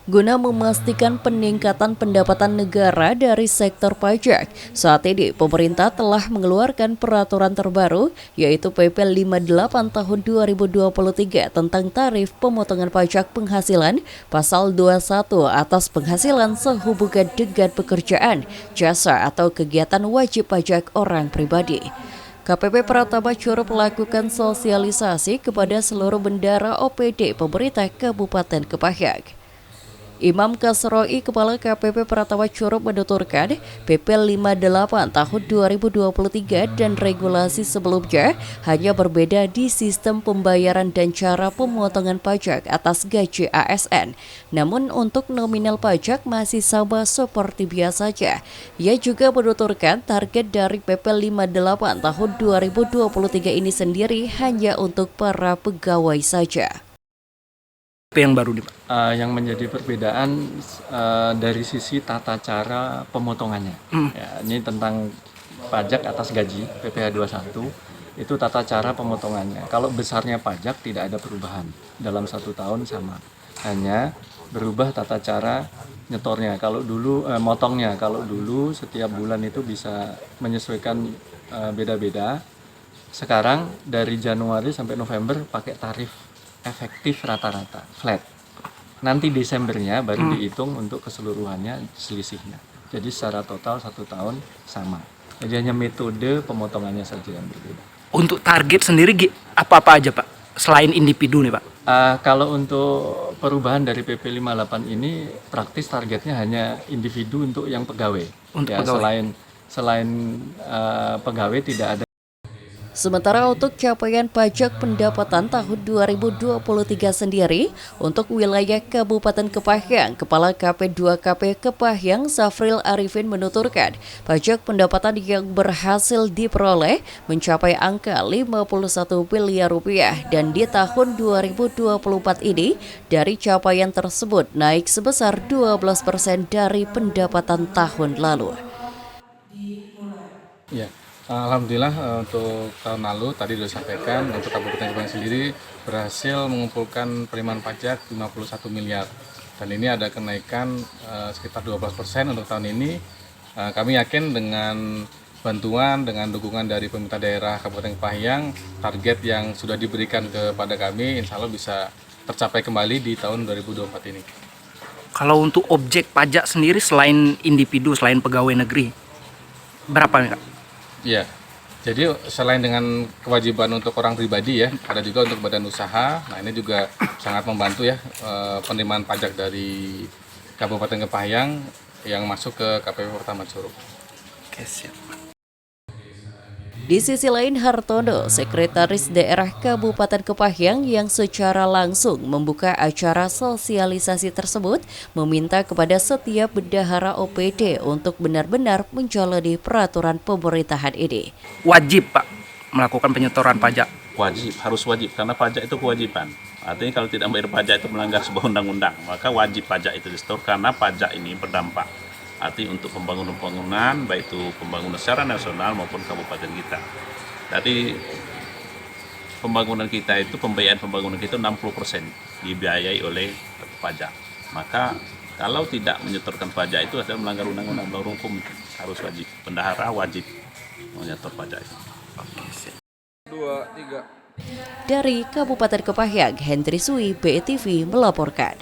Guna memastikan peningkatan pendapatan negara dari sektor pajak, saat ini pemerintah telah mengeluarkan peraturan terbaru yaitu PP 58 tahun 2023 tentang tarif pemotongan pajak penghasilan pasal 21 atas penghasilan sehubungan dengan pekerjaan, jasa atau kegiatan wajib pajak orang pribadi. KPP Pratama Curup melakukan sosialisasi kepada seluruh bendara OPD pemerintah Kabupaten Kepahyang. Imam Kasroi, Kepala KPP Pratama Curup menuturkan PP 58 tahun 2023 dan regulasi sebelumnya hanya berbeda di sistem pembayaran dan cara pemotongan pajak atas gaji ASN. Namun untuk nominal pajak masih sama seperti biasanya. Ia juga menuturkan target dari PP 58 tahun 2023 ini sendiri hanya untuk para pegawai saja. Apa yang baru nih, Pak? Yang menjadi perbedaan dari sisi tata cara pemotongannya. Ya, ini tentang pajak atas gaji PPh 21 itu tata cara pemotongannya. Kalau besarnya pajak tidak ada perubahan dalam 1 tahun sama, hanya berubah tata cara nyetornya. Kalau dulu motongnya, kalau dulu setiap bulan itu bisa menyesuaikan beda-beda. Sekarang dari Januari sampai November pakai tarif efektif rata-rata, flat. Nanti Desembernya baru dihitung untuk keseluruhannya selisihnya. Jadi secara total 1 tahun sama. Jadi hanya metode pemotongannya saja yang berbeda. Untuk target sendiri apa-apa aja, Pak? Selain individu nih, Pak? Kalau untuk perubahan dari PP 58 ini praktis targetnya hanya individu untuk yang pegawai. Untuk ya, pegawai. Selain pegawai tidak ada. Sementara untuk capaian pajak pendapatan tahun 2023 sendiri, untuk wilayah Kabupaten Kepahyang, Kepala KP2KP Kepahyang Safril Arifin menuturkan, pajak pendapatan yang berhasil diperoleh mencapai angka 51 miliar rupiah dan di tahun 2024 ini dari capaian tersebut naik sebesar 12% dari pendapatan tahun lalu. Ya. Alhamdulillah untuk tahun lalu tadi sudah disampaikan untuk Kabupaten Kepahyang sendiri berhasil mengumpulkan penerimaan pajak 51 miliar dan ini ada kenaikan sekitar 12% untuk tahun ini. Kami yakin dengan bantuan, dengan dukungan dari pemerintah daerah Kabupaten Kepahyang, target yang sudah diberikan kepada kami insya Allah bisa tercapai kembali di tahun 2024 ini. Kalau untuk objek pajak sendiri selain individu, selain pegawai negeri, berapa nih, Kak? Ya, jadi selain dengan kewajiban untuk orang pribadi ya, ada juga untuk badan usaha. Nah ini juga sangat membantu ya penerimaan pajak dari Kabupaten Kepahyang yang masuk ke KPP Pratama Curup. Oke, siap. Di sisi lain, Hartono, Sekretaris Daerah Kabupaten Kepahyang yang secara langsung membuka acara sosialisasi tersebut, meminta kepada setiap bendahara OPD untuk benar-benar menjalani peraturan pemerintahan ini. Wajib, Pak, melakukan penyetoran pajak. Wajib, harus wajib, karena pajak itu kewajiban. Artinya kalau tidak membayar pajak itu melanggar sebuah undang-undang, maka wajib pajak itu disetor karena pajak ini berdampak. Artinya untuk pembangunan-pembangunan, baik itu pembangunan secara nasional maupun kabupaten kita. Jadi pembangunan kita itu, pembiayaan pembangunan kita 60% dibiayai oleh pajak. Maka kalau tidak menyetorkan pajak itu adalah melanggar undang-undang, melanggar hukum, harus wajib. Bendahara wajib menyetor pajak itu. Dari Kabupaten Kepahyang, Hendri Sui, BETV melaporkan.